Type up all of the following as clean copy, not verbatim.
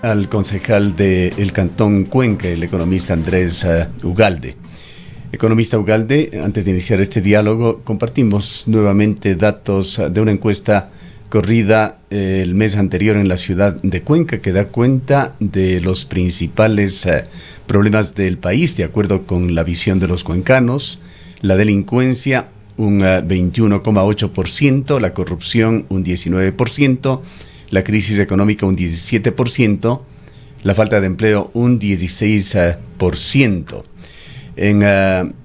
al concejal del Cantón Cuenca, el economista Andrés Ugalde. Economista Ugalde, antes de iniciar este diálogo, compartimos nuevamente datos de una encuesta corrida el mes anterior en la ciudad de Cuenca, que da cuenta de los principales problemas del país, de acuerdo con la visión de los cuencanos. La delincuencia, un 21,8%, la corrupción, un 19%, la crisis económica, un 17%, la falta de empleo, un 16%. En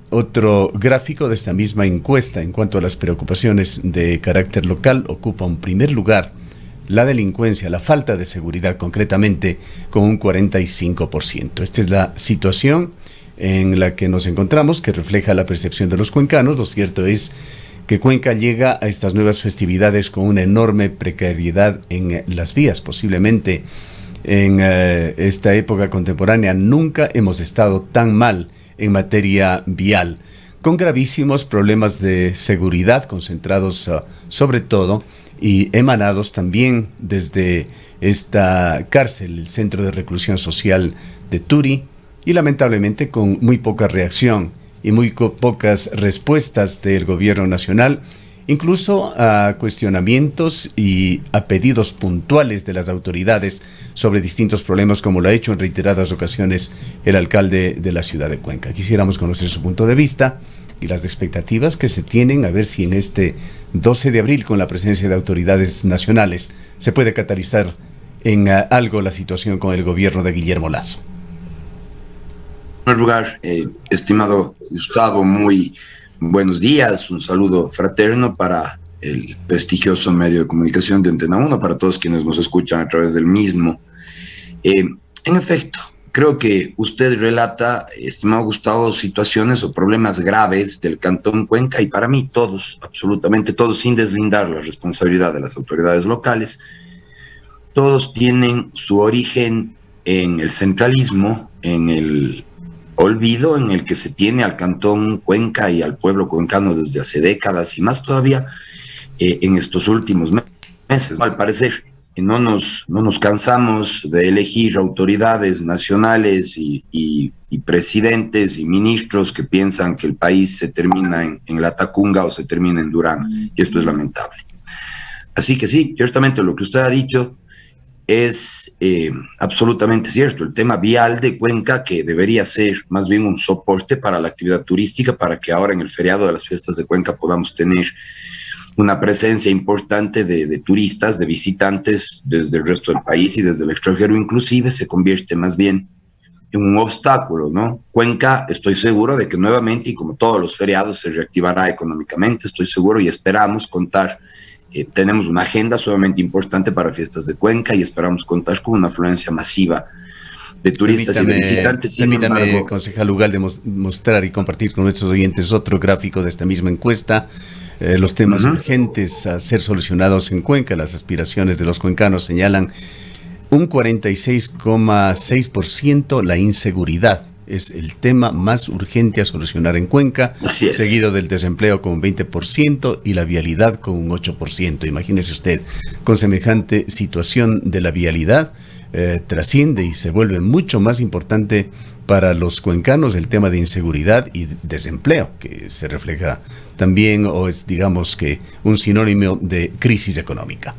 otro gráfico de esta misma encuesta, en cuanto a las preocupaciones de carácter local, ocupa un primer lugar la delincuencia, la falta de seguridad concretamente, con un 45%. Esta es la situación en la que nos encontramos, que refleja la percepción de los cuencanos. Lo cierto es que Cuenca llega a estas nuevas festividades con una enorme precariedad en las vías. Posiblemente en esta época contemporánea nunca hemos estado tan mal en materia vial, con gravísimos problemas de seguridad concentrados sobre todo y emanados también desde esta cárcel, el Centro de Reclusión Social de Turi, y lamentablemente con muy poca reacción y muy pocas respuestas del gobierno nacional, incluso a cuestionamientos y a pedidos puntuales de las autoridades sobre distintos problemas, como lo ha hecho en reiteradas ocasiones el alcalde de la ciudad de Cuenca. Quisiéramos conocer su punto de vista y las expectativas que se tienen, a ver si en este 12 de abril, con la presencia de autoridades nacionales, se puede catalizar en algo la situación con el gobierno de Guillermo Lasso. En primer lugar, estimado Gustavo, muy buenos días, un saludo fraterno para el prestigioso medio de comunicación de Antena 1, para todos quienes nos escuchan a través del mismo. En efecto, creo que usted relata, estimado Gustavo, situaciones o problemas graves del Cantón Cuenca, y para mí todos, absolutamente todos, sin deslindar la responsabilidad de las autoridades locales, todos tienen su origen en el centralismo, en el olvido en el que se tiene al Cantón Cuenca y al pueblo cuencano desde hace décadas, y más todavía en estos últimos meses. Al parecer, no nos cansamos de elegir autoridades nacionales y presidentes y ministros que piensan que el país se termina en La Tacunga o se termina en Durán, y esto es lamentable. Así que sí, ciertamente lo que usted ha dicho es absolutamente cierto. El tema vial de Cuenca, que debería ser más bien un soporte para la actividad turística, para que ahora en el feriado de las fiestas de Cuenca podamos tener una presencia importante de turistas, de visitantes desde el resto del país y desde el extranjero inclusive, se convierte más bien en un obstáculo, ¿no? Cuenca, estoy seguro de que nuevamente, y como todos los feriados, se reactivará económicamente, estoy seguro, y esperamos contar. Tenemos una agenda sumamente importante para fiestas de Cuenca y esperamos contar con una afluencia masiva de turistas y de visitantes. Permítame, concejal Ugalde, mostrar y compartir con nuestros oyentes otro gráfico de esta misma encuesta. Los temas urgentes a ser solucionados en Cuenca, las aspiraciones de los cuencanos señalan un 46,6% la inseguridad. Es el tema más urgente a solucionar en Cuenca, seguido del desempleo con un 20% y la vialidad con un 8%. Imagínese usted, con semejante situación de la vialidad, trasciende y se vuelve mucho más importante para los cuencanos el tema de inseguridad y desempleo, que se refleja también, o es, digamos, que un sinónimo de crisis económica.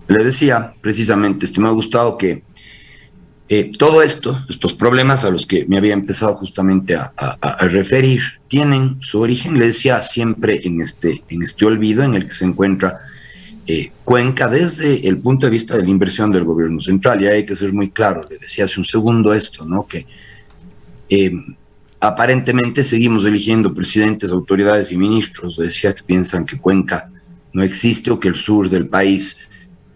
Le decía precisamente, estimado Gustavo, que todo estos problemas a los que me había empezado justamente a referir, tienen su origen, le decía, siempre en este olvido en el que se encuentra Cuenca desde el punto de vista de la inversión del gobierno central. Y hay que ser muy claro, le decía hace un segundo esto, ¿no? Que aparentemente seguimos eligiendo presidentes, autoridades y ministros, le decía, que piensan que Cuenca no existe o que el sur del país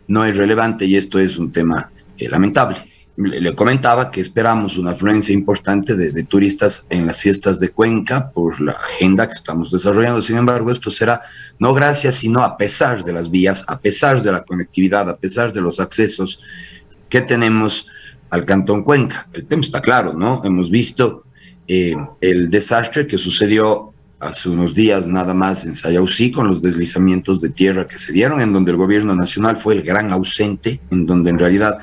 no es relevante, y esto es un tema lamentable. Le comentaba que esperamos una afluencia importante de turistas en las fiestas de Cuenca por la agenda que estamos desarrollando. Sin embargo, esto será no gracias, sino a pesar de las vías, a pesar de la conectividad, a pesar de los accesos que tenemos al Cantón Cuenca. El tema está claro, ¿no? Hemos visto el desastre que sucedió hace unos días nada más en Sayausí, con los deslizamientos de tierra que se dieron, en donde el gobierno nacional fue el gran ausente, en donde en realidad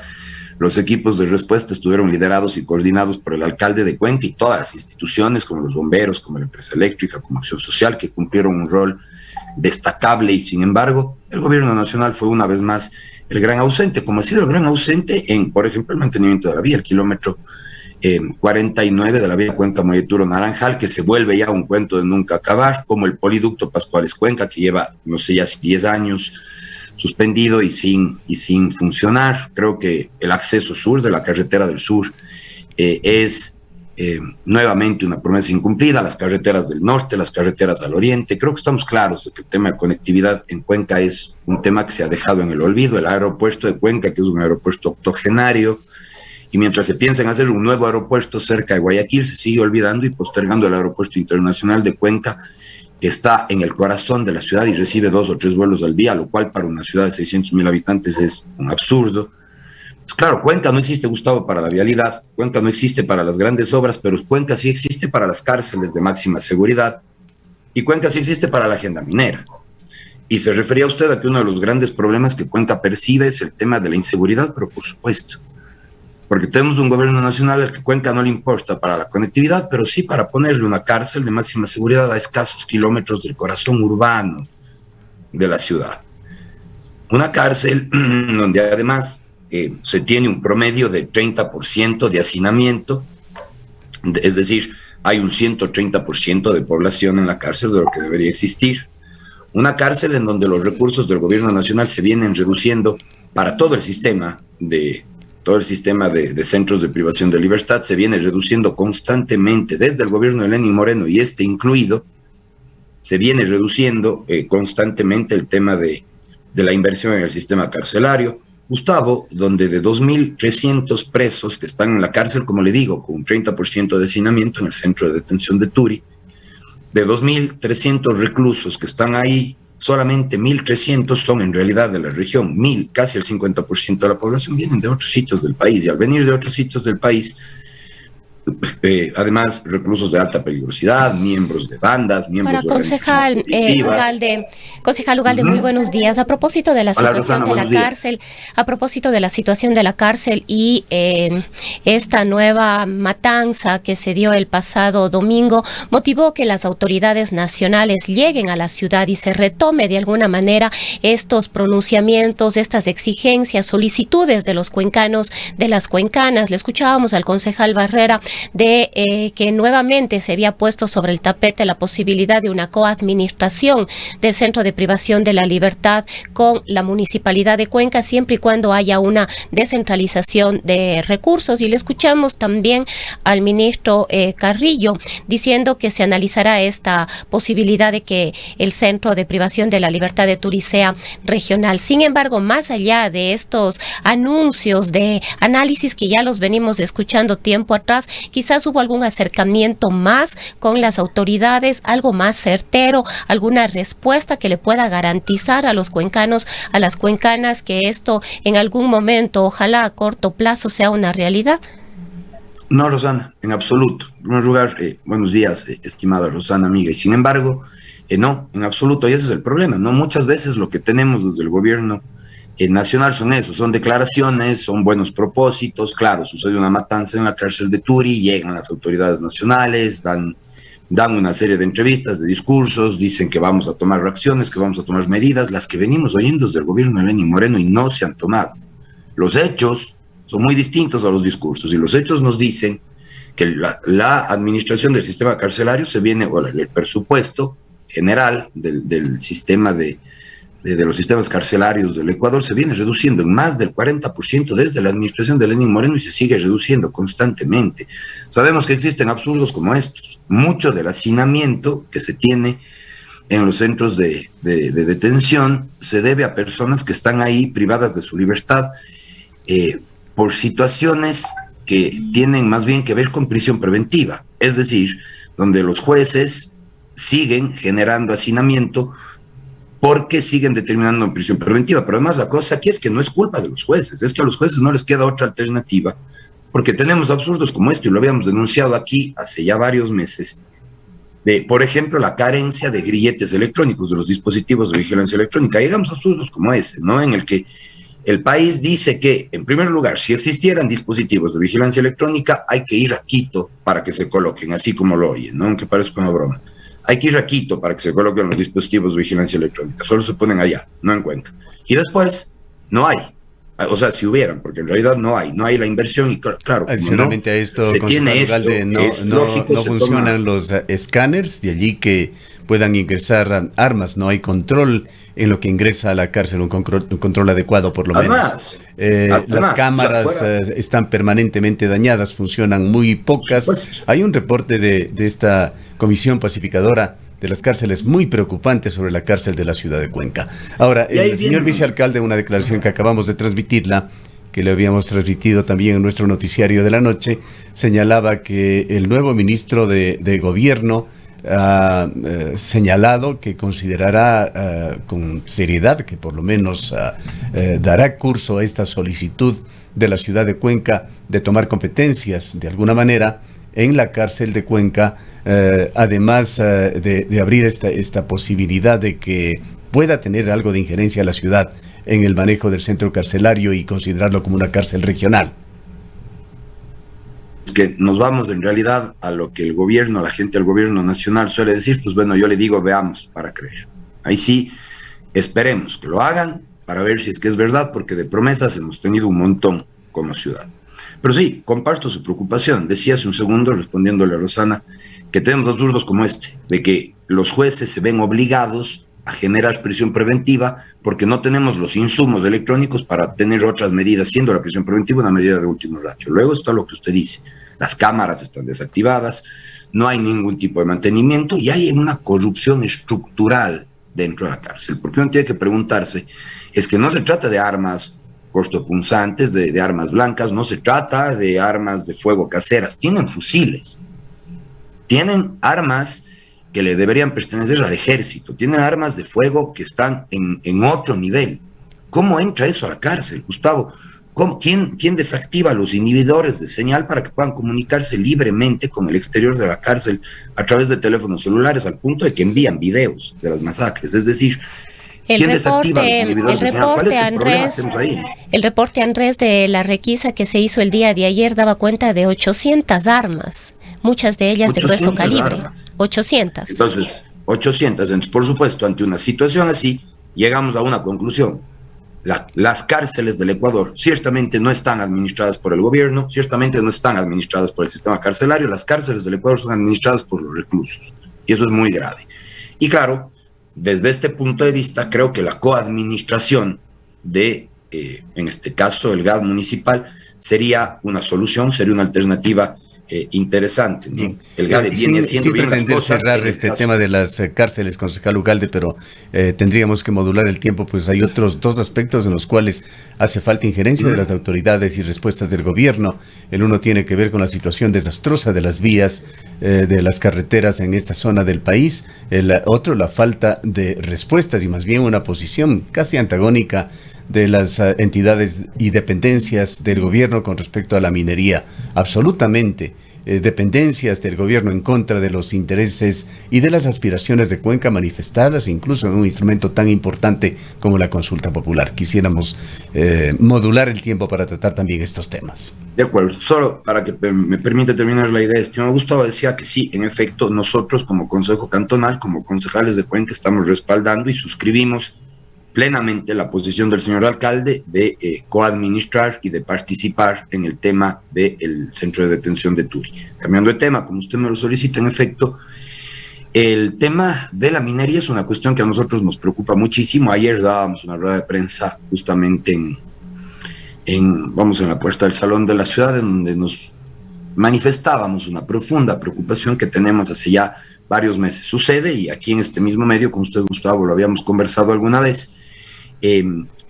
Los equipos de respuesta estuvieron liderados y coordinados por el alcalde de Cuenca y todas las instituciones, como los bomberos, como la empresa eléctrica, como Acción Social, que cumplieron un rol destacable, y sin embargo, el gobierno nacional fue una vez más el gran ausente, como ha sido el gran ausente en, por ejemplo, el mantenimiento de la vía, el kilómetro 49 de la vía Cuenca-Moyeturo-Naranjal, que se vuelve ya un cuento de nunca acabar, como el poliducto Pascuales-Cuenca, que lleva, no sé, ya 10 años suspendido y sin funcionar. Creo que el acceso sur de la carretera del sur es nuevamente una promesa incumplida, las carreteras del norte, las carreteras al oriente. Creo que estamos claros de que el tema de conectividad en Cuenca es un tema que se ha dejado en el olvido. El aeropuerto de Cuenca, que es un aeropuerto octogenario, y mientras se piensa en hacer un nuevo aeropuerto cerca de Guayaquil, se sigue olvidando y postergando el aeropuerto internacional de Cuenca, que está en el corazón de la ciudad y recibe 2 o 3 vuelos al día, lo cual para una ciudad de 600.000 habitantes es un absurdo. Pues claro, Cuenca no existe, Gustavo, para la vialidad, Cuenca no existe para las grandes obras, pero Cuenca sí existe para las cárceles de máxima seguridad, y Cuenca sí existe para la agenda minera. Y se refería usted a que uno de los grandes problemas que Cuenca percibe es el tema de la inseguridad, pero por supuesto, porque tenemos un gobierno nacional al que Cuenca no le importa para la conectividad, pero sí para ponerle una cárcel de máxima seguridad a escasos kilómetros del corazón urbano de la ciudad. Una cárcel donde además se tiene un promedio de 30% de hacinamiento, es decir, hay un 130% de población en la cárcel de lo que debería existir. Una cárcel en donde los recursos del gobierno nacional se vienen reduciendo para todo el sistema de centros de privación de libertad, se viene reduciendo constantemente, desde el gobierno de Lenín Moreno y este incluido, se viene reduciendo constantemente el tema de la inversión en el sistema carcelario. Gustavo, donde de 2.300 presos que están en la cárcel, como le digo, con un 30% de hacinamiento en el centro de detención de Turi, de 2.300 reclusos que están ahí, solamente 1.300 son en realidad de la región. 1.000, casi el 50% de la población, vienen de otros sitios del país, y al venir de otros sitios del país, además reclusos de alta peligrosidad, miembros de bandas, miembros de organizaciones delictivas. Concejal Ugalde, muy buenos días. A propósito de la situación de la cárcel, a propósito de la situación de la cárcel y esta nueva matanza que se dio el pasado domingo, motivó que las autoridades nacionales lleguen a la ciudad y se retome de alguna manera estos pronunciamientos, estas exigencias, solicitudes de los cuencanos, de las cuencanas. Le escuchábamos al concejal Barrera de que nuevamente se había puesto sobre el tapete la posibilidad de una coadministración del Centro de Privación de la Libertad con la Municipalidad de Cuenca, siempre y cuando haya una descentralización de recursos. Y le escuchamos también al ministro Carrillo diciendo que se analizará esta posibilidad de que el Centro de Privación de la Libertad de Turi sea regional. Sin embargo, más allá de estos anuncios de análisis que ya los venimos escuchando tiempo atrás, quizás hubo algún acercamiento más con las autoridades, algo más certero, alguna respuesta que le pueda garantizar a los cuencanos, a las cuencanas, que esto en algún momento, ojalá a corto plazo, sea una realidad. No, Rosana, en absoluto. En primer lugar, buenos días, estimada Rosana, amiga. Y sin embargo, no, en absoluto, y ese es el problema, ¿no? Muchas veces lo que tenemos desde el gobierno nacional son eso, son declaraciones, son buenos propósitos. Claro, sucede una matanza en la cárcel de Turi, llegan las autoridades nacionales, dan una serie de entrevistas, de discursos, dicen que vamos a tomar reacciones, que vamos a tomar medidas, las que venimos oyendo desde el gobierno de Lenín Moreno y no se han tomado. Los hechos son muy distintos a los discursos, y los hechos nos dicen que la administración del sistema carcelario se viene, o el presupuesto general del sistema de los sistemas carcelarios del Ecuador se viene reduciendo en más del 40% desde la administración de Lenín Moreno, y se sigue reduciendo constantemente. Sabemos que existen absurdos como estos. Mucho del hacinamiento que se tiene en los centros de detención se debe a personas que están ahí privadas de su libertad por situaciones que tienen más bien que ver con prisión preventiva, es decir, donde los jueces siguen generando hacinamiento porque siguen determinando en prisión preventiva. Pero además la cosa aquí es que no es culpa de los jueces, es que a los jueces no les queda otra alternativa, porque tenemos absurdos como esto, y lo habíamos denunciado aquí hace ya varios meses, de, por ejemplo, la carencia de grilletes electrónicos, de los dispositivos de vigilancia electrónica. Llegamos a absurdos como ese, ¿no? En el que El país dice que, en primer lugar, si existieran dispositivos de vigilancia electrónica, hay que ir a Quito para que se coloquen, así como lo oyen, ¿no? Aunque parezca una broma. Hay que ir a Quito para que se coloquen los dispositivos de vigilancia electrónica. Solo se ponen allá, no en Cuenca. Y después, no hay. O sea, si hubieran, porque en realidad no hay la inversión y claro, adicionalmente a esto, se tiene esto, no funcionan los escáneres, de allí que puedan ingresar armas, no hay control en lo que ingresa a la cárcel, un control adecuado por lo menos. Las cámaras están permanentemente dañadas, funcionan muy pocas. Hay un reporte de esta comisión pacificadora de las cárceles muy preocupante sobre la cárcel de la ciudad de Cuenca. Ahora, el señor vicealcalde, una declaración que acabamos de transmitirla, que le habíamos transmitido también en nuestro noticiario de la noche, señalaba que el nuevo ministro de Gobierno ha señalado que considerará con seriedad, que por lo menos dará curso a esta solicitud de la ciudad de Cuenca de tomar competencias de alguna manera en la cárcel de Cuenca, además de abrir esta posibilidad de que pueda tener algo de injerencia la ciudad en el manejo del centro carcelario y considerarlo como una cárcel regional. Es que nos vamos en realidad a lo que el gobierno, la gente del gobierno nacional suele decir, pues bueno, yo le digo veamos para creer. Ahí sí, esperemos que lo hagan para ver si es que es verdad, porque de promesas hemos tenido un montón como ciudad. Pero sí, comparto su preocupación. Decía hace un segundo, respondiéndole a Rosana, que tenemos absurdos como este, de que los jueces se ven obligados a generar prisión preventiva porque no tenemos los insumos electrónicos para tener otras medidas, siendo la prisión preventiva una medida de último ratio. Luego está lo que usted dice, las cámaras están desactivadas, no hay ningún tipo de mantenimiento y hay una corrupción estructural dentro de la cárcel. Porque uno tiene que preguntarse, es que no se trata de armas cortopunzantes, de armas blancas, no se trata de armas de fuego caseras, tienen fusiles, tienen armas que le deberían pertenecer al ejército, tienen armas de fuego que están en otro nivel. ¿Cómo entra eso a la cárcel, Gustavo? ¿Quién desactiva los inhibidores de señal para que puedan comunicarse libremente con el exterior de la cárcel a través de teléfonos celulares, al punto de que envían videos de las masacres? Es decir, el reporte, Andrés, de la requisa que se hizo el día de ayer daba cuenta de 800 armas, muchas de ellas de grueso calibre. Armas. 800. Entonces, 800. Entonces, por supuesto, ante una situación así, llegamos a una conclusión. Las cárceles del Ecuador ciertamente no están administradas por el gobierno, ciertamente no están administradas por el sistema carcelario. Las cárceles del Ecuador son administradas por los reclusos. Y eso es muy grave. Y claro, desde este punto de vista, creo que la coadministración de, en este caso, el GAD municipal, sería una solución, sería una alternativa interesante, ¿no? Bien. El GAD viene haciendo sin bien las pretender cosas. cerrar este tema de las cárceles, concejal Ugalde, pero tendríamos que modular el tiempo, pues hay otros dos aspectos en los cuales hace falta injerencia de las autoridades y respuestas del gobierno. El uno tiene que ver con la situación desastrosa de las vías, de las carreteras en esta zona del país. El otro, la falta de respuestas y más bien una posición casi antagónica de las entidades y dependencias del gobierno con respecto a la minería. Absolutamente dependencias del gobierno en contra de los intereses y de las aspiraciones de Cuenca manifestadas incluso en un instrumento tan importante como la consulta popular. Quisiéramos modular el tiempo para tratar también estos temas. De acuerdo, solo para que me permita terminar la idea, estimado Gustavo, decía que sí, en efecto, nosotros como Consejo Cantonal, como concejales de Cuenca, estamos respaldando y suscribimos plenamente la posición del señor alcalde de coadministrar y de participar en el tema del centro de detención de Turi. Cambiando de tema, como usted me lo solicita, en efecto, el tema de la minería es una cuestión que a nosotros nos preocupa muchísimo. Ayer dábamos una rueda de prensa justamente en la puerta del Salón de la Ciudad, en donde nos manifestábamos una profunda preocupación que tenemos hace ya varios meses. Sucede, y aquí en este mismo medio, con usted, Gustavo, lo habíamos conversado alguna vez,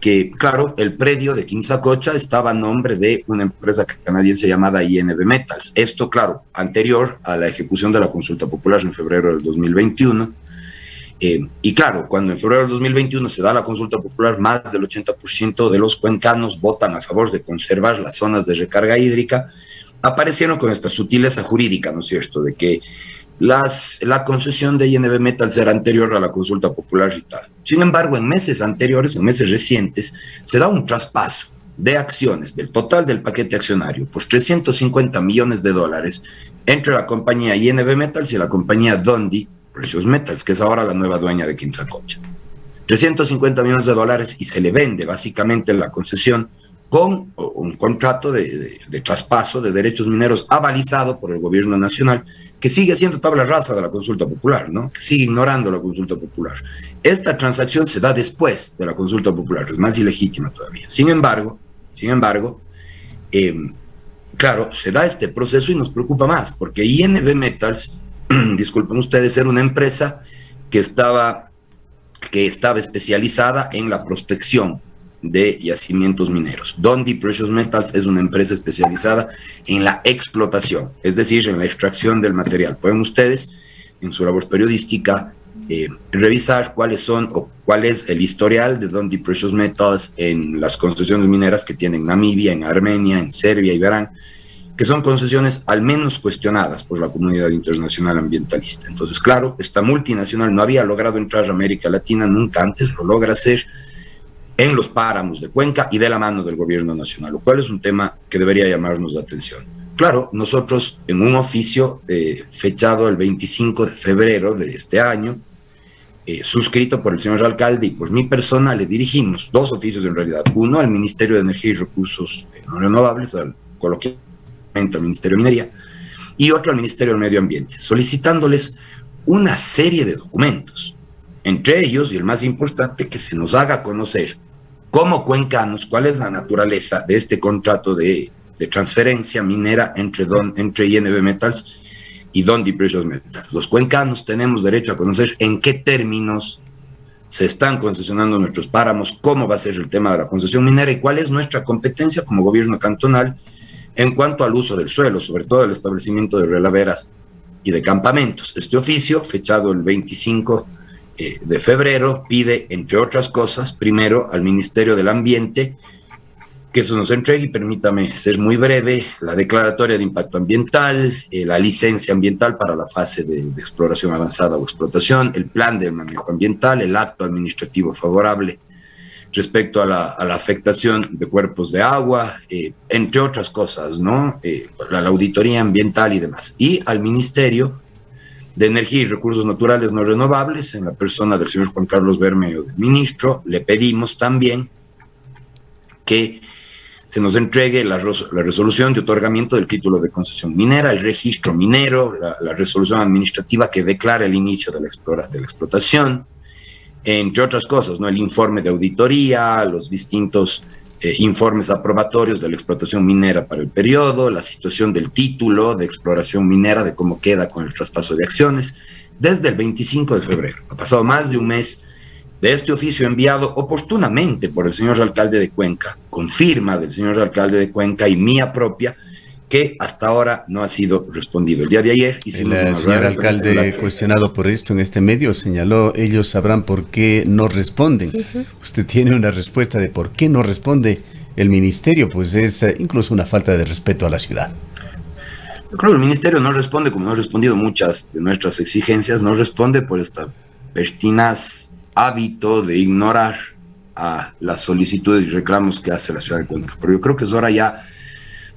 que, claro, el predio de Quimsacocha estaba a nombre de una empresa canadiense llamada INB Metals. Esto, claro, anterior a la ejecución de la consulta popular en febrero del 2021. Y claro, cuando en febrero del 2021 se da la consulta popular, más del 80% de los cuencanos votan a favor de conservar las zonas de recarga hídrica. Aparecieron con esta sutileza jurídica, ¿no es cierto?, de que la concesión de INV Metals era anterior a la consulta popular y tal. Sin embargo, en meses anteriores, en meses recientes, se da un traspaso de acciones del total del paquete accionario por $350 millones entre la compañía INV Metals y la compañía Dundee Precious Metals, que es ahora la nueva dueña de Quimsacocha. $350 millones y se le vende básicamente la concesión con un contrato de traspaso de derechos mineros avalizado por el gobierno nacional, que sigue siendo tabla rasa de la consulta popular, ¿no? Que sigue ignorando la consulta popular. Esta transacción se da después de la consulta popular, es más ilegítima todavía. Sin embargo, claro, se da este proceso y nos preocupa más, porque INV Metals, disculpen ustedes, era una empresa que estaba especializada en la prospección de yacimientos mineros. Dundee Precious Metals es una empresa especializada en la explotación, es decir, en la extracción del material. Pueden ustedes, en su labor periodística, revisar cuál es el historial de Dundee Precious Metals en las concesiones mineras que tienen Namibia, en Armenia, en Serbia y verán que son concesiones al menos cuestionadas por la comunidad internacional ambientalista. Entonces, claro, esta multinacional no había logrado entrar a América Latina, nunca antes lo logra hacer en los páramos de Cuenca y de la mano del gobierno nacional, lo cual es un tema que debería llamarnos la atención. Claro, nosotros en un oficio fechado el 25 de febrero de este año, suscrito por el señor alcalde y por mi persona, le dirigimos dos oficios en realidad. Uno al Ministerio de Energía y Recursos No Renovables, coloquialmente al Ministerio de Minería, y otro al Ministerio del Medio Ambiente, solicitándoles una serie de documentos, entre ellos, y el más importante, que se nos haga conocer como cuencanos cuál es la naturaleza de este contrato de transferencia minera entre INV Metals y Dundee Precious Metals. Los cuencanos tenemos derecho a conocer en qué términos se están concesionando nuestros páramos, cómo va a ser el tema de la concesión minera y cuál es nuestra competencia como gobierno cantonal en cuanto al uso del suelo, sobre todo el establecimiento de relaveras y de campamentos. Este oficio, fechado el 25 de febrero, pide, entre otras cosas, primero al Ministerio del Ambiente, que eso nos entregue, y permítame ser muy breve, la declaratoria de impacto ambiental, la licencia ambiental para la fase de exploración avanzada o explotación, el plan de manejo ambiental, el acto administrativo favorable respecto a la afectación de cuerpos de agua, entre otras cosas, ¿no? La auditoría ambiental y demás. Y al Ministerio de Energía y Recursos Naturales No Renovables, en la persona del señor Juan Carlos Bermeo, del ministro, le pedimos también que se nos entregue la resolución de otorgamiento del título de concesión minera, el registro minero, la resolución administrativa que declara el inicio de la explotación, entre otras cosas, ¿no? El informe de auditoría, los distintos informes aprobatorios de la explotación minera para el periodo, la situación del título de exploración minera, de cómo queda con el traspaso de acciones, desde el 25 de febrero. Ha pasado más de un mes de este oficio enviado oportunamente por el señor alcalde de Cuenca, con firma del señor alcalde de Cuenca y mía propia, que hasta ahora no ha sido respondido. El día de ayer hicimos el señor alcalde, cuestionado por esto en este medio, señaló: ellos sabrán por qué no responden. Usted tiene una respuesta de por qué no responde el ministerio, pues es incluso una falta de respeto a la ciudad. Yo creo que el ministerio no responde, como no ha respondido muchas de nuestras exigencias, no responde por esta pertinaz hábito de ignorar a las solicitudes y reclamos que hace la ciudad de Cuenca. Pero yo creo que es hora ya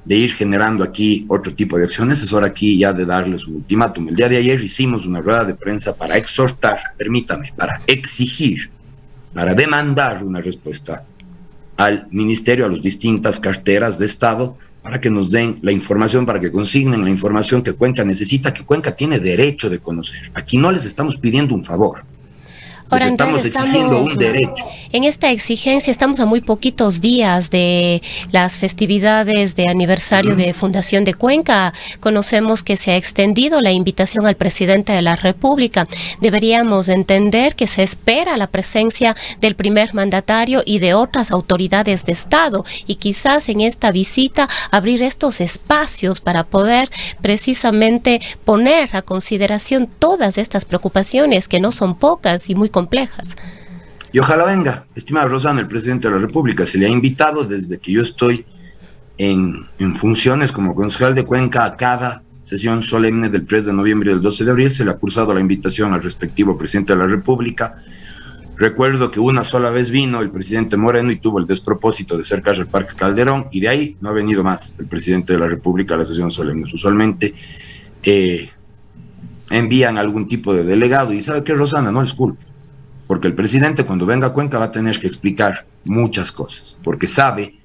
de ir generando aquí otro tipo de acciones, es hora aquí ya de darles un ultimátum. El día de ayer hicimos una rueda de prensa para exhortar, permítame, para exigir, para demandar una respuesta al ministerio, a las distintas carteras de Estado, para que nos den la información, para que consignen la información que Cuenca necesita, que Cuenca tiene derecho de conocer. Aquí no les estamos pidiendo un favor. Ahora, estamos exigiendo un derecho. En esta exigencia estamos a muy poquitos días de las festividades de aniversario de Fundación de Cuenca. Conocemos que se ha extendido la invitación al presidente de la República. Deberíamos entender que se espera la presencia del primer mandatario y de otras autoridades de Estado, y quizás en esta visita abrir estos espacios para poder precisamente poner a consideración todas estas preocupaciones, que no son pocas y muy complejas. Y ojalá venga, estimada Rosana, el presidente de la República. Se le ha invitado desde que yo estoy en funciones como concejal de Cuenca a cada sesión solemne del 3 de noviembre y del 12 de abril, se le ha cursado la invitación al respectivo presidente de la República. Recuerdo que una sola vez vino el presidente Moreno y tuvo el despropósito de cercar el Parque Calderón, y de ahí no ha venido más el presidente de la República a la sesión solemne. Usualmente envían algún tipo de delegado, y ¿sabe qué, Rosana? No les culpo, porque el presidente cuando venga a Cuenca va a tener que explicar muchas cosas, porque sabe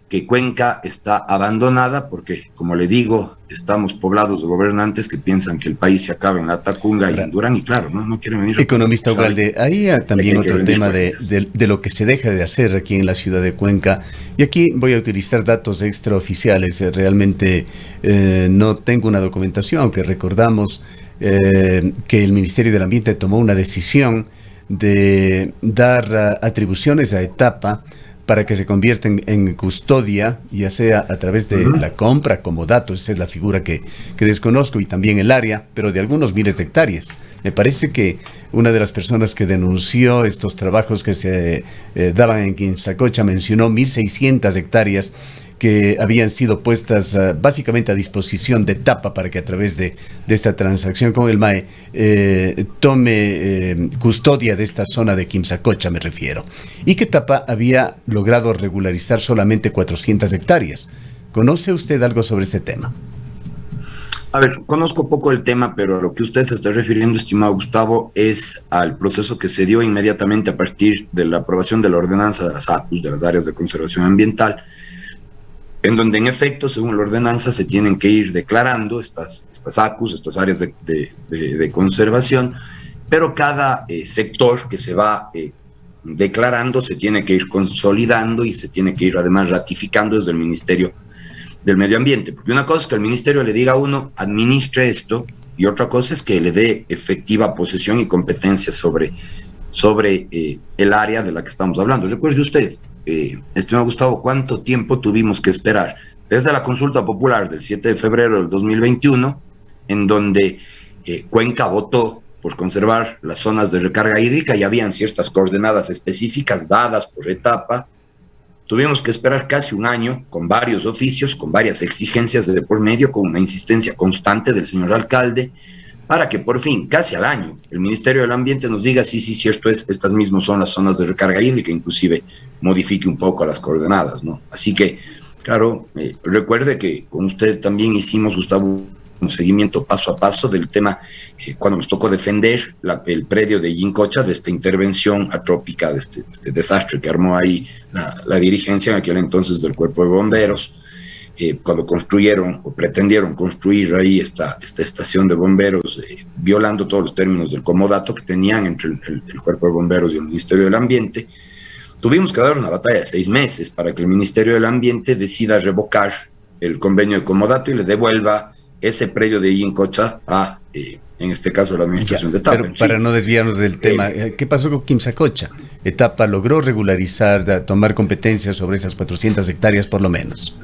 que Cuenca está abandonada, porque, como le digo, estamos poblados de gobernantes que piensan que el país se acaba en la Tacunga y en Durán, y claro, no quieren venir. Economista Ugalde, ahí también otro tema de lo que se deja de hacer aquí en la ciudad de Cuenca, y aquí voy a utilizar datos extraoficiales, realmente no tengo una documentación, aunque recordamos que el Ministerio del Ambiente tomó una decisión de dar atribuciones a Etapa para que se convierten en custodia, ya sea a través de la compra como datos, esa es la figura que desconozco, y también el área, pero de algunos miles de hectáreas. Me parece que una de las personas que denunció estos trabajos que se daban en Quimsacocha mencionó 1.600 hectáreas que habían sido puestas básicamente a disposición de Etapa para que a través de esta transacción con el MAE tome custodia de esta zona de Quimsacocha, me refiero. Y que Etapa había logrado regularizar solamente 400 hectáreas. ¿Conoce usted algo sobre este tema? A ver, conozco poco el tema, pero a lo que usted se está refiriendo, estimado Gustavo, es al proceso que se dio inmediatamente a partir de la aprobación de la ordenanza de las ACUS, de las áreas de conservación ambiental, en donde en efecto, según la ordenanza, se tienen que ir declarando estas ACUS, estas áreas de conservación, pero cada sector que se va declarando se tiene que ir consolidando y se tiene que ir además ratificando desde el Ministerio del Medio Ambiente, porque una cosa es que el Ministerio le diga a uno, administre esto, y otra cosa es que le dé efectiva posesión y competencia sobre el área de la que estamos hablando. Recuerde usted, estimado Gustavo, ¿cuánto tiempo tuvimos que esperar? Desde la consulta popular del 7 de febrero del 2021, en donde Cuenca votó por conservar las zonas de recarga hídrica y habían ciertas coordenadas específicas dadas por Etapa. Tuvimos que esperar casi un año con varios oficios, con varias exigencias de por medio, con una insistencia constante del señor alcalde, para que por fin, casi al año, el Ministerio del Ambiente nos diga, sí, cierto es, estas mismas son las zonas de recarga hídrica, inclusive modifique un poco las coordenadas, ¿no? Así que, claro, recuerde que con usted también hicimos, Gustavo, un seguimiento paso a paso del tema cuando nos tocó defender el predio de Yincocha de esta intervención atrópica, de este desastre que armó ahí la dirigencia en aquel entonces del Cuerpo de Bomberos, cuando construyeron o pretendieron construir ahí esta estación de bomberos, violando todos los términos del comodato que tenían entre el Cuerpo de Bomberos y el Ministerio del Ambiente. Tuvimos que dar una batalla de 6 meses para que el Ministerio del Ambiente decida revocar el convenio de comodato y le devuelva ese predio de Yincocha a, en este caso, la administración de Etapa. Pero para no desviarnos del tema, ¿qué pasó con Quimsacocha? Etapa logró regularizar, tomar competencias sobre esas 400 hectáreas por lo menos.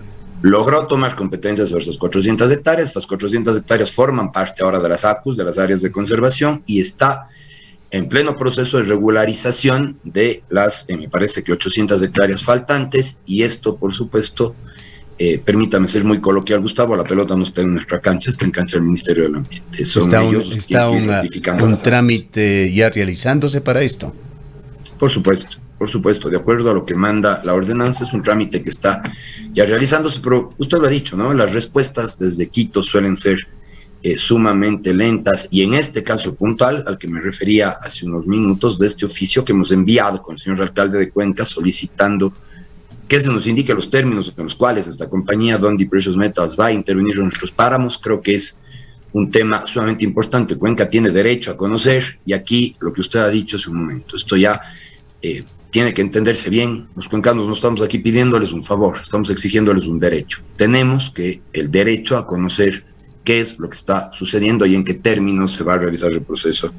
Logró tomar competencias sobre esas 400 hectáreas. Estas 400 hectáreas forman parte ahora de las ACUS, de las áreas de conservación, y está en pleno proceso de regularización de las, me parece que 800 hectáreas faltantes, y esto, por supuesto, permítame ser muy coloquial, Gustavo, la pelota no está en nuestra cancha, está en cancha del Ministerio del Ambiente. ¿Está un trámite ya realizándose para esto? Por supuesto, de acuerdo a lo que manda la ordenanza, es un trámite que está ya realizándose, pero usted lo ha dicho, ¿no? Las respuestas desde Quito suelen ser sumamente lentas, y en este caso puntual, al que me refería hace unos minutos, de este oficio que hemos enviado con el señor alcalde de Cuenca solicitando que se nos indique los términos en los cuales esta compañía Dundee Precious Metals va a intervenir en nuestros páramos, creo que es un tema sumamente importante. Cuenca tiene derecho a conocer, y aquí lo que usted ha dicho hace un momento, esto ya tiene que entenderse bien. Los cuencanos no estamos aquí pidiéndoles un favor, estamos exigiéndoles un derecho. Tenemos que el derecho a conocer qué es lo que está sucediendo y en qué términos se va a realizar el proceso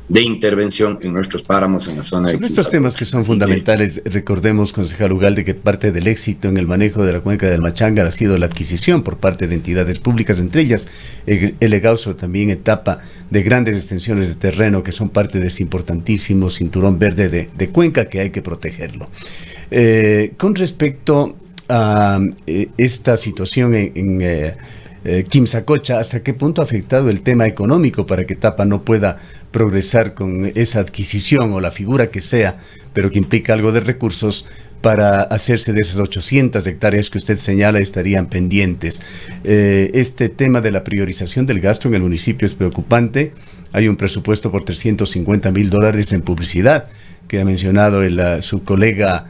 de intervención en nuestros páramos en la zona de Quimsacocha. Son estos temas que son fundamentales. Recordemos, concejal Ugalde, que parte del éxito en el manejo de la cuenca del Machangar ha sido la adquisición por parte de entidades públicas, entre ellas el Egauso, también Etapa, de grandes extensiones de terreno que son parte de ese importantísimo cinturón verde de Cuenca que hay que protegerlo. Con respecto a esta situación Quimsacocha, ¿hasta qué punto ha afectado el tema económico para que Etapa no pueda progresar con esa adquisición o la figura que sea, pero que implica algo de recursos para hacerse de esas 800 hectáreas que usted señala estarían pendientes? Este tema de la priorización del gasto en el municipio es preocupante. Hay un presupuesto por $350,000 en publicidad que ha mencionado su colega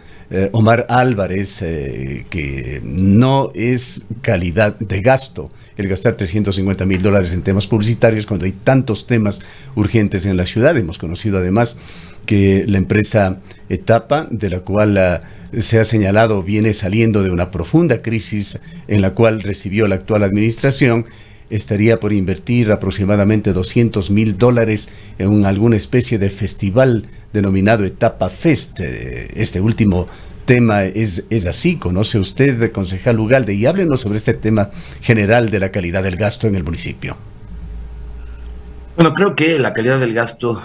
Omar Álvarez, que no es calidad de gasto el gastar $350,000 en temas publicitarios cuando hay tantos temas urgentes en la ciudad. Hemos conocido además que la empresa Etapa, de la cual se ha señalado viene saliendo de una profunda crisis en la cual recibió la actual administración, estaría por invertir aproximadamente $200,000 en alguna especie de festival denominado Etapa Fest. Este último tema es así. ¿Conoce usted, concejal Ugalde? Y háblenos sobre este tema general de la calidad del gasto en el municipio. Bueno, creo que la calidad del gasto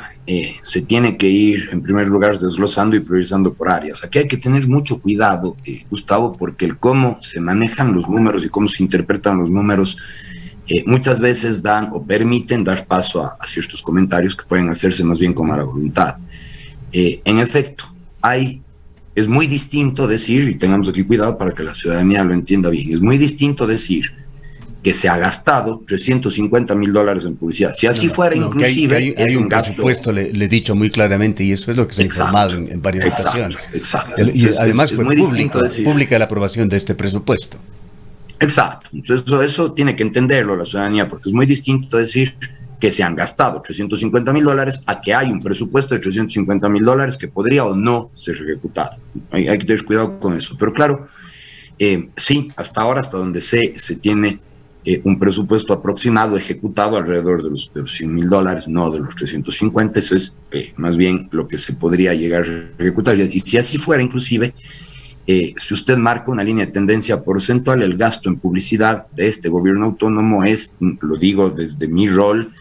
se tiene que ir, en primer lugar, desglosando y priorizando por áreas. Aquí hay que tener mucho cuidado, Gustavo, porque el cómo se manejan los números y cómo se interpretan los números muchas veces dan o permiten dar paso a ciertos comentarios que pueden hacerse más bien con mala voluntad. En efecto, es muy distinto decir, y tengamos aquí cuidado para que la ciudadanía lo entienda bien, es muy distinto decir que se ha gastado $350,000 en publicidad. Si así fuera, inclusive... Hay un presupuesto, le he dicho muy claramente, y eso es lo que se ha informado en varias ocasiones. Exacto. Y además fue pública la aprobación de este presupuesto. Exacto. Entonces eso tiene que entenderlo la ciudadanía, porque es muy distinto decir que se han gastado $350,000 a que hay un presupuesto de $350,000 que podría o no ser ejecutado. Hay que tener cuidado con eso. Pero claro, sí, hasta ahora, hasta donde se tiene un presupuesto aproximado ejecutado alrededor de los $100,000, no de los 350. Eso es más bien lo que se podría llegar a ejecutar. Y si así fuera, inclusive, si usted marca una línea de tendencia porcentual, el gasto en publicidad de este gobierno autónomo es, lo digo desde mi rol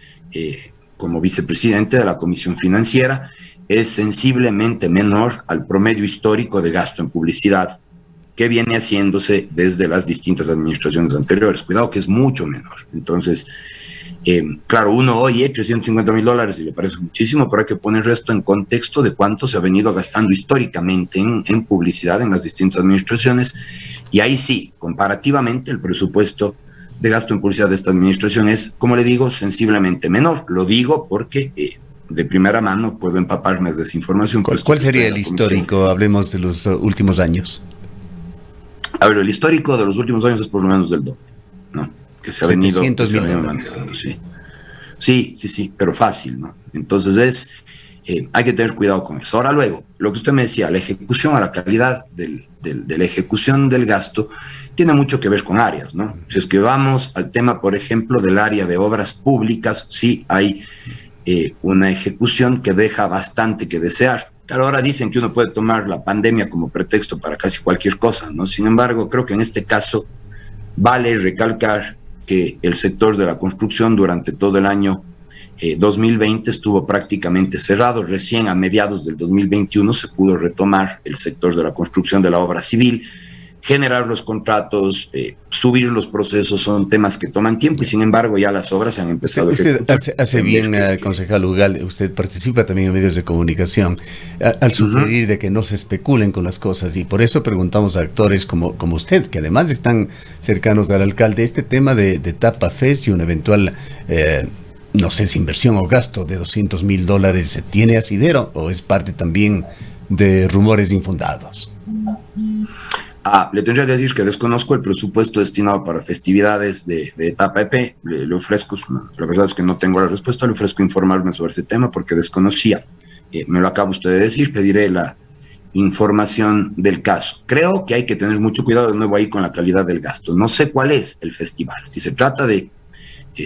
como vicepresidente de la Comisión Financiera, es sensiblemente menor al promedio histórico de gasto en publicidad que viene haciéndose desde las distintas administraciones anteriores. Cuidado que es mucho menor. Entonces, claro, uno oye $350,000 y le parece muchísimo, pero hay que poner esto en contexto de cuánto se ha venido gastando históricamente en publicidad en las distintas administraciones, y ahí sí, comparativamente, el presupuesto de gasto en publicidad de esta administración es, como le digo, sensiblemente menor. Lo digo porque de primera mano puedo empaparme de esa información. ¿Cuál sería el histórico? Hablemos de los últimos años. A ver, el histórico de los últimos años es por lo menos del doble, ¿no? Que se ha venido manejando, sí. Sí, pero fácil, ¿no? Entonces hay que tener cuidado con eso. Ahora luego, lo que usted me decía, la ejecución, a la calidad de la ejecución del gasto, tiene mucho que ver con áreas, ¿no? Si es que vamos al tema, por ejemplo, del área de obras públicas, sí hay una ejecución que deja bastante que desear. Claro, ahora dicen que uno puede tomar la pandemia como pretexto para casi cualquier cosa, ¿no? Sin embargo, creo que en este caso vale recalcar que el sector de la construcción durante todo el año 2020 estuvo prácticamente cerrado. Recién a mediados del 2021 se pudo retomar el sector de la construcción, de la obra civil. Generar los contratos, subir los procesos, son temas que toman tiempo, y sin embargo ya las obras se han empezado a ejecutar. Usted hace bien, concejal Ugalde, usted participa también en medios de comunicación, al sugerir de que no se especulen con las cosas, y por eso preguntamos a actores como usted, que además están cercanos al alcalde, este tema de Etapa Fest y un eventual, no sé si inversión o gasto de $200,000, ¿tiene asidero o es parte también de rumores infundados? Le tendría que decir que desconozco el presupuesto destinado para festividades de Etapa EP. Le ofrezco, la verdad es que no tengo la respuesta, le ofrezco informarme sobre ese tema porque desconocía. Me lo acaba usted de decir, pediré la información del caso. Creo que hay que tener mucho cuidado de nuevo ahí con la calidad del gasto. No sé cuál es el festival. Si se trata de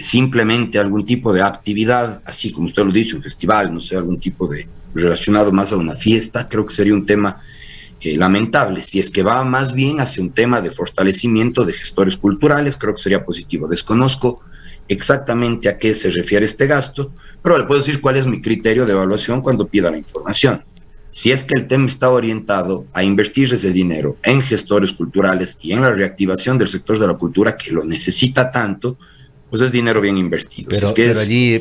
simplemente algún tipo de actividad, así como usted lo dice, un festival, no sé, algún tipo de relacionado más a una fiesta, creo que sería un tema lamentable. Si es que va más bien hacia un tema de fortalecimiento de gestores culturales, creo que sería positivo. Desconozco exactamente a qué se refiere este gasto, pero le puedo decir cuál es mi criterio de evaluación cuando pida la información. si es que el tema está orientado a invertir ese dinero en gestores culturales y en la reactivación del sector de la cultura que lo necesita tanto, pues es dinero bien invertido. Pero allí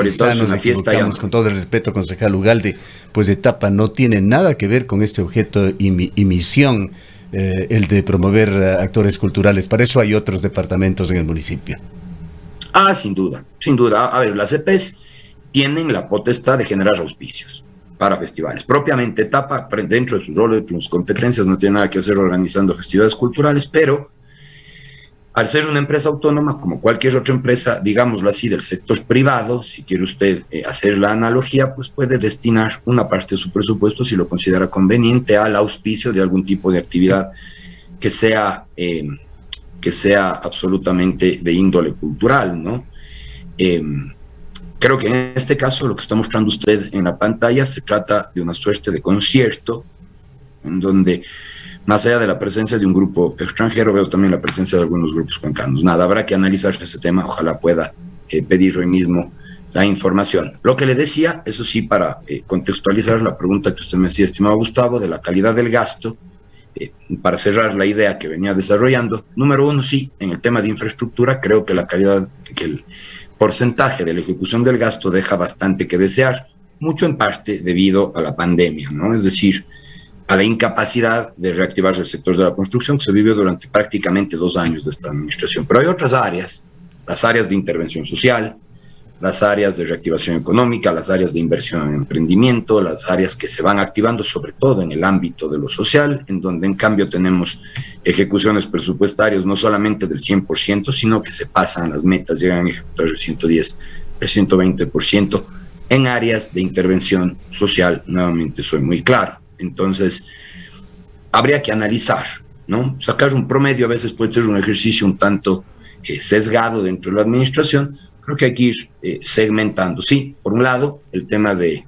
quizá nos equivocamos, con todo el respeto, concejal Ugalde, pues etapa no tiene nada que ver con este objeto y misión, el de promover actores culturales. Para eso hay otros departamentos en el municipio. Sin duda. A ver, las EPs tienen la potestad de generar auspicios para festivales. Propiamente etapa, dentro de sus roles, de sus competencias, no tiene nada que hacer organizando festividades culturales, pero al ser una empresa autónoma, como cualquier otra empresa, digámoslo así, del sector privado, si quiere usted hacer la analogía, pues puede destinar una parte de su presupuesto, si lo considera conveniente, al auspicio de algún tipo de actividad que sea absolutamente de índole cultural, ¿no? Creo que en este caso lo que está mostrando usted en la pantalla se trata de una suerte de concierto, en donde, más allá de la presencia de un grupo extranjero, veo también la presencia de algunos grupos cuencanos. Nada, habrá que analizar ese tema, ojalá pueda pedir hoy mismo la información. Lo que le decía, eso sí, para contextualizar la pregunta que usted me hacía, estimado Gustavo, de la calidad del gasto, para cerrar la idea que venía desarrollando. Número uno, sí, en el tema de infraestructura, creo que el porcentaje de la ejecución del gasto deja bastante que desear, mucho en parte debido a la pandemia, ¿no? Es decir, a la incapacidad de reactivarse el sector de la construcción que se vivió durante prácticamente 2 años de esta administración. Pero hay otras áreas, las áreas de intervención social, las áreas de reactivación económica, las áreas de inversión en emprendimiento, las áreas que se van activando sobre todo en el ámbito de lo social, en donde en cambio tenemos ejecuciones presupuestarias no solamente del 100%, sino que se pasan las metas, llegan a ejecutar el 110, el 120%, en áreas de intervención social, nuevamente soy muy claro. Entonces, habría que analizar, ¿no? Sacar un promedio a veces puede ser un ejercicio un tanto sesgado dentro de la administración. Creo que hay que ir segmentando. Sí, por un lado, el tema de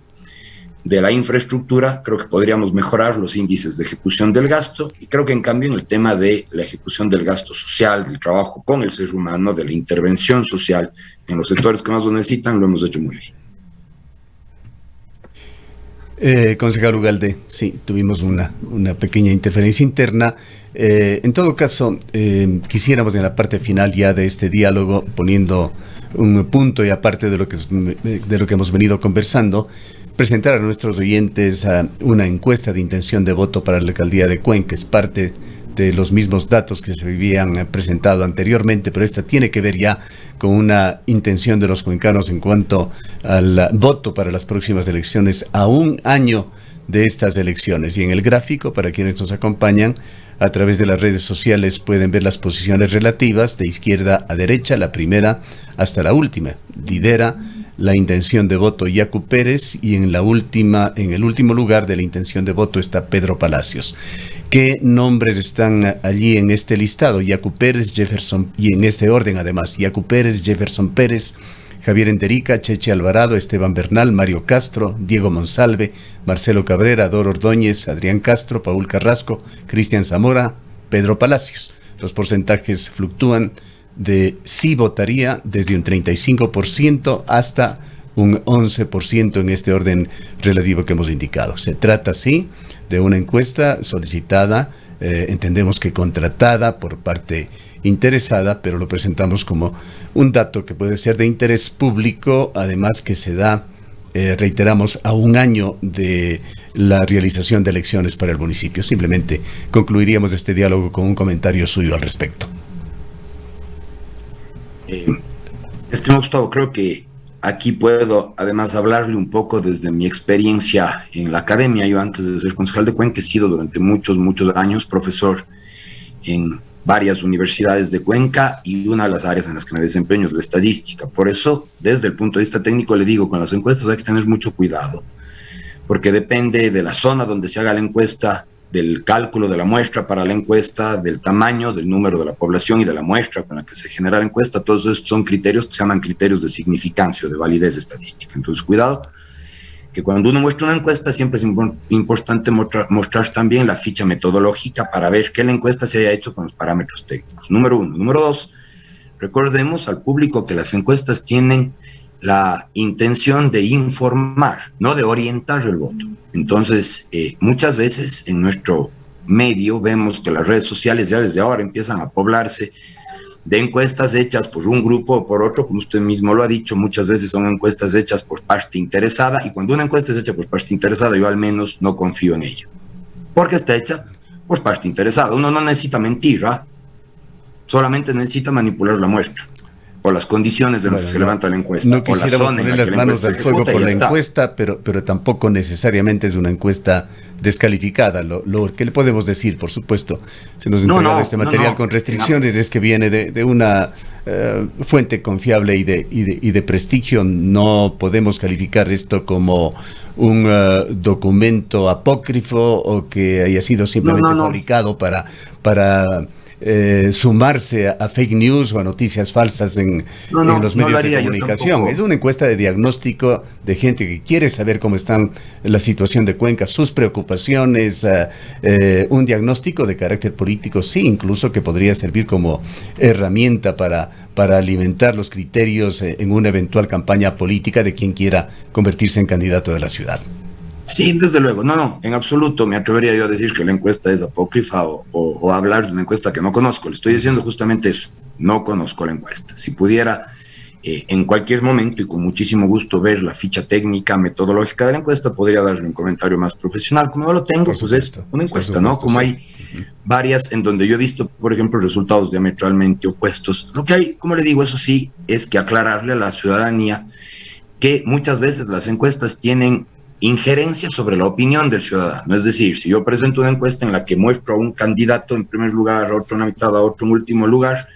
la infraestructura, creo que podríamos mejorar los índices de ejecución del gasto, y creo que en cambio en el tema de la ejecución del gasto social, del trabajo con el ser humano, de la intervención social en los sectores que más lo necesitan, lo hemos hecho muy bien. Concejal Ugalde, sí, tuvimos una pequeña interferencia interna. En todo caso, quisiéramos en la parte final ya de este diálogo, poniendo un punto y aparte de lo que hemos venido conversando, presentar a nuestros oyentes una encuesta de intención de voto para la alcaldía de Cuenca. Es parte de los mismos datos que se habían presentado anteriormente, pero esta tiene que ver ya con una intención de los cuencanos en cuanto al voto para las próximas elecciones a un año de estas elecciones. Y en el gráfico, para quienes nos acompañan a través de las redes sociales, pueden ver las posiciones relativas de izquierda a derecha, la primera hasta la última. Lidera la intención de voto Yacu Pérez, y en el último lugar de la intención de voto está Pedro Palacios. ¿Qué nombres están allí en este listado? Yacu Pérez, Jefferson, y en este orden además: Yacu Pérez, Jefferson Pérez, Javier Enderica, Cheche Alvarado, Esteban Bernal, Mario Castro, Diego Monsalve, Marcelo Cabrera, Doro Ordóñez, Adrián Castro, Paul Carrasco, Cristian Zamora, Pedro Palacios. Los porcentajes fluctúan de sí votaría desde un 35% hasta un 11% en este orden relativo que hemos indicado. Se trata, sí, de una encuesta solicitada, entendemos que contratada por parte interesada, pero lo presentamos como un dato que puede ser de interés público, además que se da, reiteramos, a un año de la realización de elecciones para el municipio. Simplemente concluiríamos este diálogo con un comentario suyo al respecto. Estimado Gustavo, creo que aquí puedo además hablarle un poco desde mi experiencia en la academia. Yo, antes de ser concejal de Cuenca, he sido durante muchos años profesor en varias universidades de Cuenca, y una de las áreas en las que me desempeño es la estadística. Por eso, desde el punto de vista técnico, le digo, con las encuestas hay que tener mucho cuidado, porque depende de la zona donde se haga la encuesta, del cálculo de la muestra para la encuesta, del tamaño, del número de la población y de la muestra con la que se genera la encuesta. Todos estos son criterios que se llaman criterios de significancia o de validez estadística. Entonces, cuidado, que cuando uno muestra una encuesta siempre es importante mostrar también la ficha metodológica para ver que la encuesta se haya hecho con los parámetros técnicos. Número uno. Número dos, recordemos al público que las encuestas tienen la intención de informar, no de orientar el voto. Entonces, muchas veces en nuestro medio vemos que las redes sociales ya desde ahora empiezan a poblarse de encuestas hechas por un grupo o por otro, como usted mismo lo ha dicho, muchas veces son encuestas hechas por parte interesada, y cuando una encuesta es hecha por parte interesada, yo al menos no confío en ella, porque está hecha por parte interesada. Uno no necesita mentir, ¿ah? Solamente necesita manipular la muestra o las condiciones de las que se levanta la encuesta. No quisiéramos poner las manos al fuego por la encuesta, pero tampoco necesariamente es una encuesta descalificada. Lo que le podemos decir, por supuesto, se nos entrega este material con restricciones, es que viene de una fuente confiable y de prestigio. No podemos calificar esto como un documento apócrifo o que haya sido simplemente fabricado para sumarse a fake news o a noticias falsas en los medios de comunicación. Es una encuesta de diagnóstico de gente que quiere saber cómo está la situación de Cuenca, sus preocupaciones, un diagnóstico de carácter político, sí, incluso que podría servir como herramienta para alimentar los criterios en una eventual campaña política de quien quiera convertirse en candidato de la ciudad. Sí, desde luego. No, en absoluto me atrevería yo a decir que la encuesta es apócrifa o hablar de una encuesta que no conozco. Le estoy diciendo justamente eso. No conozco la encuesta. Si pudiera en cualquier momento y con muchísimo gusto ver la ficha técnica, metodológica de la encuesta, podría darle un comentario más profesional. Como no lo tengo, pues es una encuesta, ¿no? Como hay varias en donde yo he visto, por ejemplo, resultados diametralmente opuestos. Lo que hay, como le digo, eso sí, es que aclararle a la ciudadanía que muchas veces las encuestas tienen injerencia sobre la opinión del ciudadano. Es decir, si yo presento una encuesta en la que muestro a un candidato en primer lugar, a otro en la mitad, a otro en último lugar,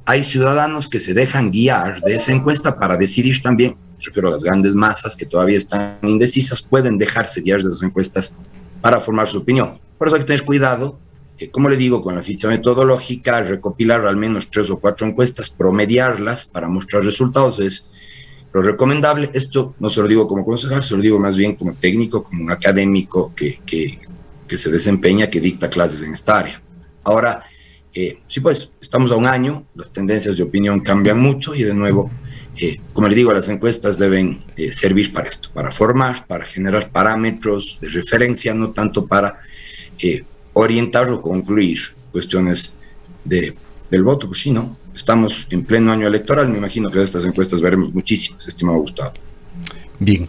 hay ciudadanos que se dejan guiar de esa encuesta para decidir también. Me refiero a las grandes masas que todavía están indecisas, pueden dejarse guiar de esas encuestas para formar su opinión. Por eso hay que tener cuidado, como le digo, con la ficha metodológica, recopilar al menos 3 o 4 encuestas, promediarlas para mostrar resultados es lo recomendable. Esto no se lo digo como concejal, se lo digo más bien como técnico, como un académico que se desempeña, que dicta clases en esta área. Ahora, sí, pues estamos a un año, las tendencias de opinión cambian mucho y de nuevo, como le digo, las encuestas deben servir para esto, para formar, para generar parámetros de referencia, no tanto para orientar o concluir cuestiones del voto. Pues sí, ¿no? Estamos en pleno año electoral, me imagino que de estas encuestas veremos muchísimas, estimado Gustavo. Bien,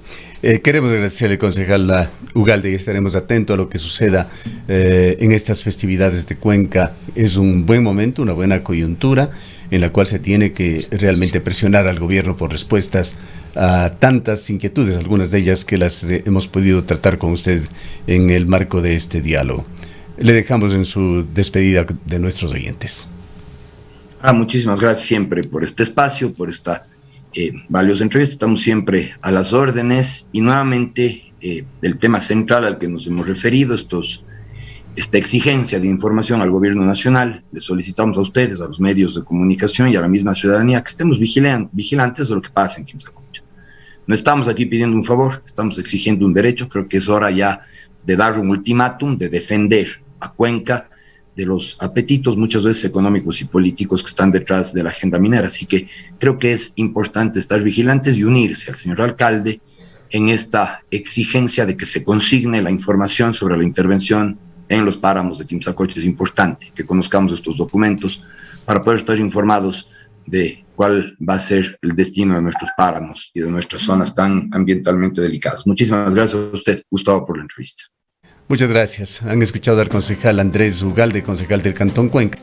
queremos agradecerle, concejal Ugalde, y estaremos atentos a lo que suceda en estas festividades de Cuenca. Es un buen momento, una buena coyuntura en la cual se tiene que realmente presionar al gobierno por respuestas a tantas inquietudes, algunas de ellas que las hemos podido tratar con usted en el marco de este diálogo. Le dejamos en su despedida de nuestros oyentes. Muchísimas gracias siempre por este espacio, por esta valiosa entrevista. Estamos siempre a las órdenes y nuevamente el tema central al que nos hemos referido, esta exigencia de información al gobierno nacional. Les solicitamos a ustedes, a los medios de comunicación y a la misma ciudadanía que estemos vigilantes de lo que pasa en Quimsacocha. No estamos aquí pidiendo un favor, estamos exigiendo un derecho. Creo que es hora ya de dar un ultimátum, de defender a Cuenca de los apetitos muchas veces económicos y políticos que están detrás de la agenda minera. Así que creo que es importante estar vigilantes y unirse al señor alcalde en esta exigencia de que se consigne la información sobre la intervención en los páramos de Quimsacocha. Es importante que conozcamos estos documentos para poder estar informados de cuál va a ser el destino de nuestros páramos y de nuestras zonas tan ambientalmente delicadas. Muchísimas gracias a usted, Gustavo, por la entrevista. Muchas gracias. Han escuchado al concejal Andrés Ugalde, concejal del Cantón Cuenca.